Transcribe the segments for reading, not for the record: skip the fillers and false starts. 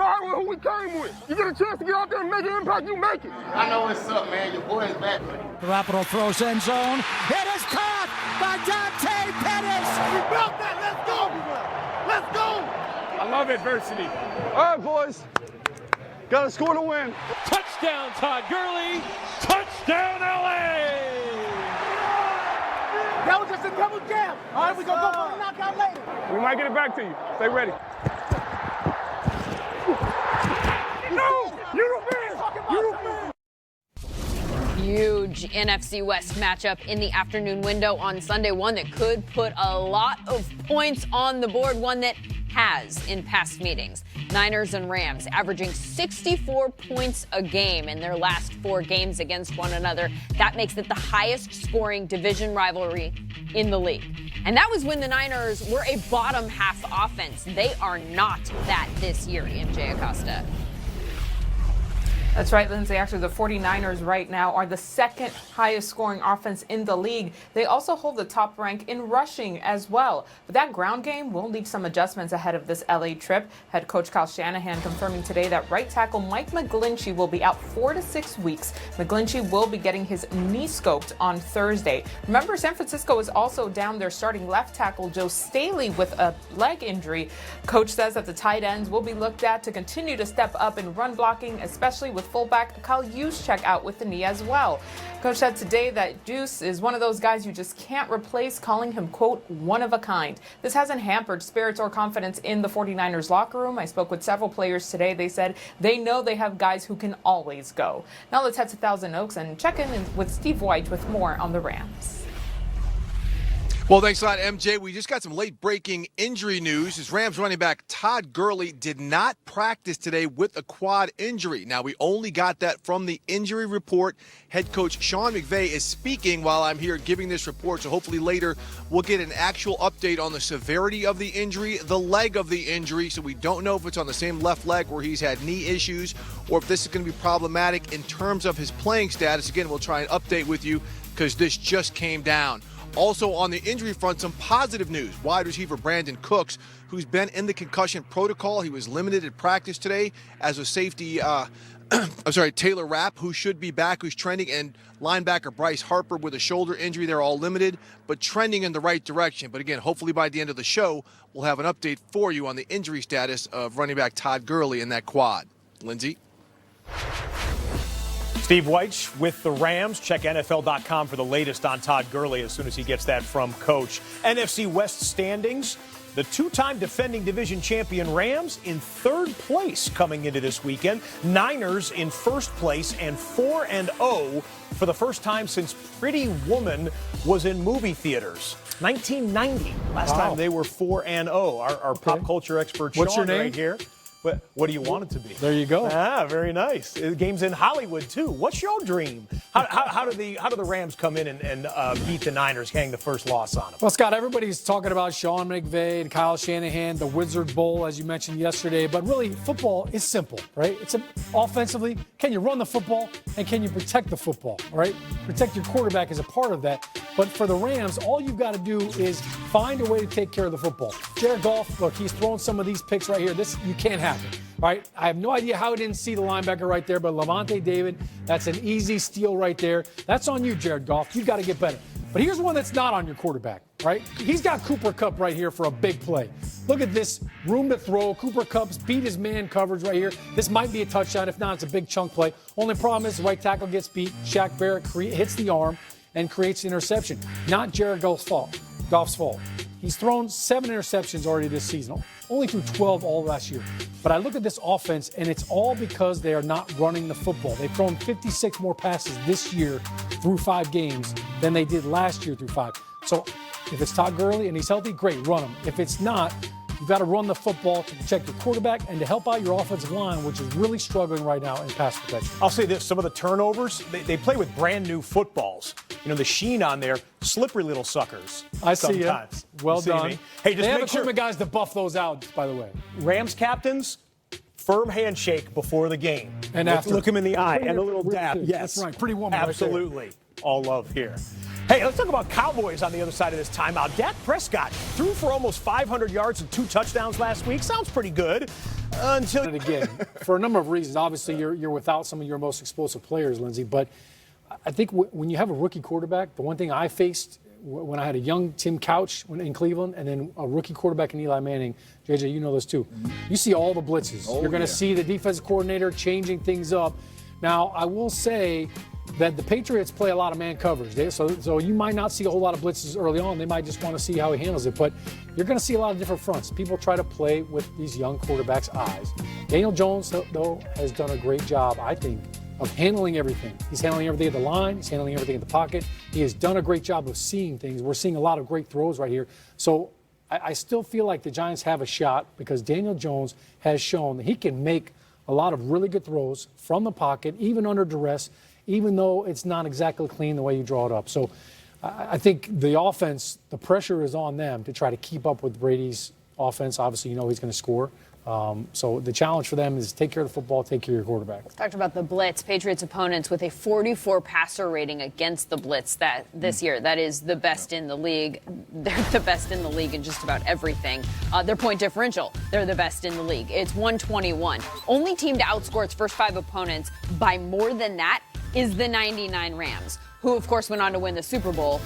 ride with who we came with. You get a chance to get out there and make an impact, you make it. I know what's up, man. Your boy is back. Garoppolo throws end zone. It is caught by Dante Pettis. We built that. Let's go. Let's go. I love adversity. All right, boys. Got to score to win. Touchdown, Todd Gurley. Touchdown, LA. That was just a double jam. All right, we're going to go for a knockout later. We might get it back to you. Stay ready. No! You the man! You the man! Huge NFC West matchup in the afternoon window on Sunday, one that could put a lot of points on the board, one that has in past meetings. Niners and Rams averaging 64 points a game in their last 4 games against one another. That makes it the highest scoring division rivalry in the league. And that was when the Niners were a bottom half offense. They are not that this year, MJ Acosta. That's right, Lindsay. Actually, the 49ers right now are the second highest scoring offense in the league. They also hold the top rank in rushing as well. But that ground game will need some adjustments ahead of this LA trip. Head coach Kyle Shanahan confirming today that right tackle Mike McGlinchey will be out 4 to 6 weeks. McGlinchey will be getting his knee scoped on Thursday. Remember, San Francisco is also down their starting left tackle Joe Staley with a leg injury. Coach says that the tight ends will be looked at to continue to step up in run blocking, especially with fullback Kyle Juszczyk out with the knee as well. Coach said today that Juice is one of those guys you just can't replace, calling him, quote, one of a kind. This hasn't hampered spirits or confidence in the 49ers locker room. I spoke with several players today. They said they know they have guys who can always go. Now let's head to Thousand Oaks and check in with Steve White with more on the Rams. Well, thanks a lot, MJ. We just got some late-breaking injury news. As Rams running back Todd Gurley did not practice today with a quad injury. Now, we only got that from the injury report. Head coach Sean McVay is speaking while I'm here giving this report, so hopefully later we'll get an actual update on the severity of the injury, the leg of the injury, so we don't know if it's on the same left leg where he's had knee issues or if this is going to be problematic in terms of his playing status. Again, we'll try and update with you because this just came down. Also on the injury front, some positive news. Wide receiver Brandon Cooks, who's been in the concussion protocol. He was limited at practice today as a safety, Taylor Rapp, who should be back, who's trending, and linebacker Bryce Harper with a shoulder injury. They're all limited, but trending in the right direction. But again, hopefully by the end of the show, we'll have an update for you on the injury status of running back Todd Gurley in that quad. Lindsay? Steve White with the Rams. Check NFL.com for the latest on Todd Gurley as soon as he gets that from Coach. NFC West standings. The 2-time defending division champion Rams in 3rd place coming into this weekend. Niners in 1st place and 4-0 for the first time since Pretty Woman was in movie theaters. 1990, last time they were 4-0. Our pop culture expert Sean What's your name? right here. What do you want it to be? There you go. Very nice. The game's in Hollywood too. What's your dream? How do the Rams come in and beat the Niners, getting the first loss on them? Well, Scott, everybody's talking about Sean McVay and Kyle Shanahan, the Wizard Bowl, as you mentioned yesterday. But really, football is simple, right? It's offensively, can you run the football and can you protect the football, all right? Protect your quarterback is a part of that. But for the Rams, all you've got to do is find a way to take care of the football. Jared Goff, look, he's throwing some of these picks right here. This, you can't have it, right? I have no idea how he didn't see the linebacker right there, but Levante David, that's an easy steal right there. That's on you, Jared Goff. You've got to get better. But here's one that's not on your quarterback, right? He's got Cooper Kupp right here for a big play. Look at this room to throw. Cooper Kupp's beat his man coverage right here. This might be a touchdown. If not, it's a big chunk play. Only problem is the right tackle gets beat. Shaq Barrett hits the arm and creates the interception. Not Jared Goff's fault. He's thrown 7 interceptions already this season, only threw 12 all last year. But I look at this offense, and it's all because they are not running the football. They've thrown 56 more passes this year through 5 games than they did last year through 5. So if it's Todd Gurley and he's healthy, great, run him. If it's not, you've got to run the football to protect your quarterback and to help out your offensive line, which is really struggling right now in pass protection. I'll say this, some of the turnovers, they play with brand new footballs. You know, the sheen on there, slippery little suckers. I see you. Well done. Me? Hey, just they have make sure. equipment guys to buff those out, by the way. Rams captains, firm handshake before the game. And after. Look him in the eye and a little dab. Yes. That's right. Pretty woman. Absolutely. Right there. All love here. Hey, let's talk about Cowboys on the other side of this timeout. Dak Prescott threw for almost 500 yards and 2 touchdowns last week. Sounds pretty good. Until and again, for a number of reasons. Obviously, you're without some of your most explosive players, Lindsey. But I think when you have a rookie quarterback, the one thing I faced when I had a young Tim Couch in Cleveland and then a rookie quarterback in Eli Manning, JJ, you know this too. You see all the blitzes. You're going to see the defensive coordinator changing things up. Now, I will say that the Patriots play a lot of man coverage. So you might not see a whole lot of blitzes early on. They might just want to see how he handles it. But you're going to see a lot of different fronts. People try to play with these young quarterbacks' eyes. Daniel Jones, though, has done a great job, I think, of handling everything. He's handling everything at the line. He's handling everything in the pocket. He has done a great job of seeing things. We're seeing a lot of great throws right here. So I still feel like the Giants have a shot because Daniel Jones has shown that he can make a lot of really good throws from the pocket, even under duress, even though it's not exactly clean the way you draw it up. So I think the offense, the pressure is on them to try to keep up with Brady's offense. Obviously, you know he's going to score. So the challenge for them is take care of the football, take care of your quarterback. Let's talk about the blitz. Patriots opponents with a 44 passer rating against the blitz this year. That is the best in the league. They're the best in the league in just about everything. Their point differential, they're the best in the league. It's 121. Only team to outscore its first 5 opponents by more than that is the 99 Rams, who, of course, went on to win the Super Bowl.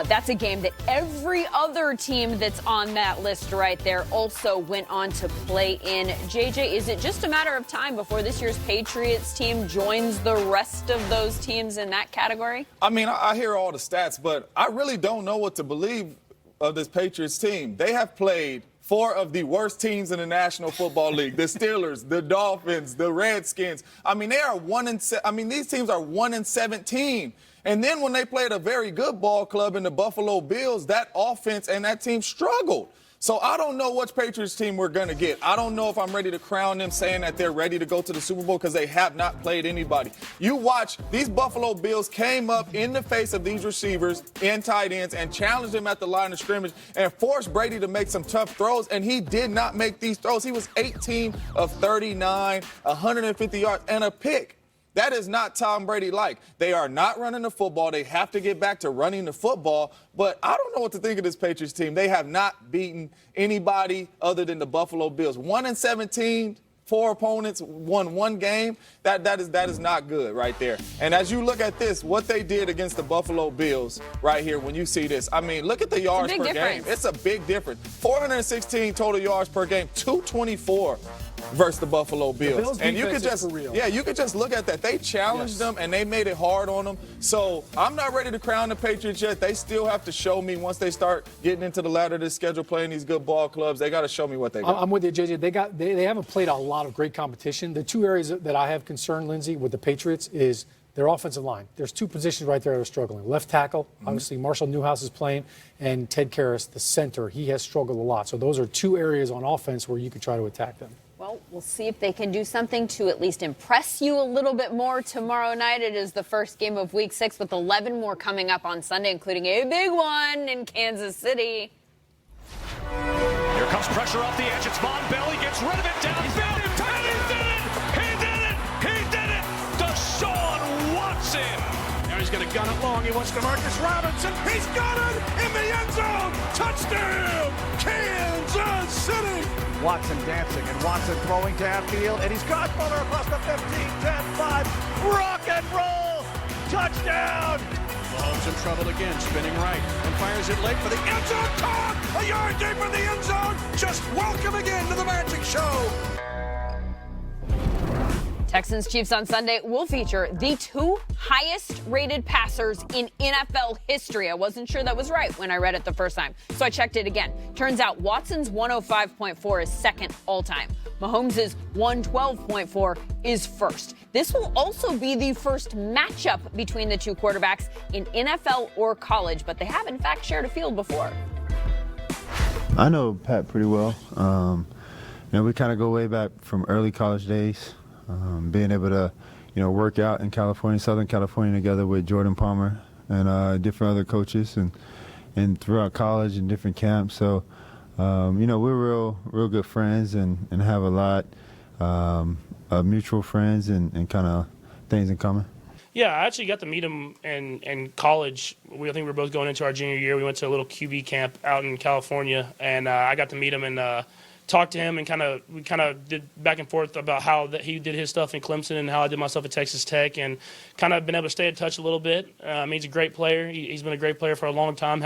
That's a game that every other team that's on that list right there also went on to play in. JJ, is it just a matter of time before this year's Patriots team joins the rest of those teams in that category? I mean, I hear all the stats, but I really don't know what to believe of this Patriots team. They have played 4 of the worst teams in the National Football League: the Steelers, the Dolphins, the Redskins. I mean, these teams are 1-17. And then when they played a very good ball club in the Buffalo Bills, that offense and that team struggled. So I don't know which Patriots team we're going to get. I don't know if I'm ready to crown them saying that they're ready to go to the Super Bowl because they have not played anybody. You watch, these Buffalo Bills came up in the face of these receivers and tight ends and challenged them at the line of scrimmage and forced Brady to make some tough throws, and he did not make these throws. He was 18 of 39, 150 yards, and a pick. That is not Tom Brady like. They are not running the football. They have to get back to running the football. But I don't know what to think of this Patriots team. They have not beaten anybody other than the Buffalo Bills. 1-17, 4 opponents, won 1 game. That is not good right there. And as you look at this, what they did against the Buffalo Bills right here, when you see this, I mean, look at the yards per game. It's a big difference. 416 total yards per game, 224. Versus the Buffalo Bills. And you could just look at that. They challenged them and they made it hard on them. So I'm not ready to crown the Patriots yet. They still have to show me once they start getting into the ladder of this schedule, playing these good ball clubs. They got to show me what they got. I'm with you, JJ. They haven't played a lot of great competition. The 2 areas that I have concern, Lindsey, with the Patriots is their offensive line. There's 2 positions right there that are struggling. Left tackle, obviously Marshall Newhouse is playing, and Ted Karras, the center, he has struggled a lot. So those are 2 areas on offense where you could try to attack them. Well, we'll see if they can do something to at least impress you a little bit more tomorrow night. It is the first game of Week 6 with 11 more coming up on Sunday, including a big one in Kansas City. Here comes pressure off the edge. It's Von Bell. He gets rid of it downfield. And he did it! He did it! He did it! Deshaun Watson. Now he's going to gun it long. He wants Demarcus Robinson. He's got it in the end zone. Touchdown, Kansas City. Watson dancing and Watson throwing downfield, and he's got Fuller across the 15, 10, 5. Rock and roll! Touchdown! Mahomes in trouble again, spinning right, and fires it late for the end zone. Caught! A yard deep in the end zone. Just welcome again to the Magic Show. Texans-Chiefs on Sunday will feature the 2 highest-rated passers in NFL history. I wasn't sure that was right when I read it the first time, so I checked it again. Turns out Watson's 105.4 is second all-time. Mahomes' 112.4 is first. This will also be the first matchup between the 2 quarterbacks in NFL or college, but they have, in fact, shared a field before. I know Pat pretty well. We kind of go way back from early college days. Being able to, work out in California, Southern California together with Jordan Palmer and different other coaches and throughout college and different camps. So, we're real good friends and have a lot of mutual friends and kind of things in common. Yeah, I actually got to meet him in college. I think we were both going into our junior year. We went to a little QB camp out in California, and I got to meet him and talked to him, and we kind of did back and forth about how that he did his stuff in Clemson and how I did my stuff at Texas Tech, and kind of been able to stay in touch a little bit. He's a great player. He's been a great player for a long time.